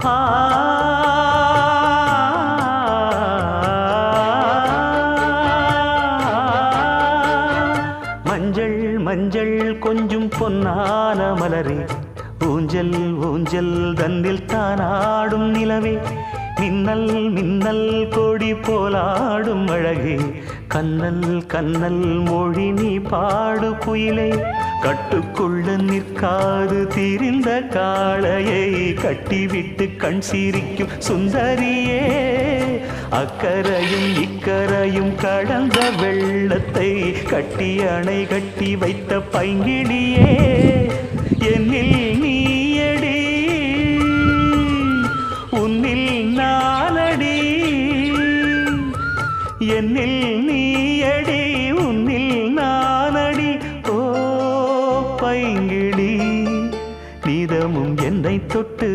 ஆ மஞ்சள் மஞ்சள் கொஞ்சம் பொன்னான மலரே, ஊஞ்சல் ஊஞ்சல் தன்னில் தானாடும் நிலவே, மின்னல் மின்னல் கொடி போலாடும் அழகே, கண்ணல் கண்ணல் மொழி நீ பாடு குயிலே, கட்டுக்குள்ள நிற்காது திரிந்த காளையை கட்டிவிட்டு கண் சிரிக்கும் சுந்தரியே, அக்கரையும் இக்கரையும் கடந்த வெள்ளத்தை கட்டி அணை கட்டி வைத்த பைங்கிளியே, என்னில் நீயடி உன்னில் நானடி, என்னில் நீயடி உன்னில் நானடி. ஓ பைங்கிளி, நீதமும் என்னை தொட்டு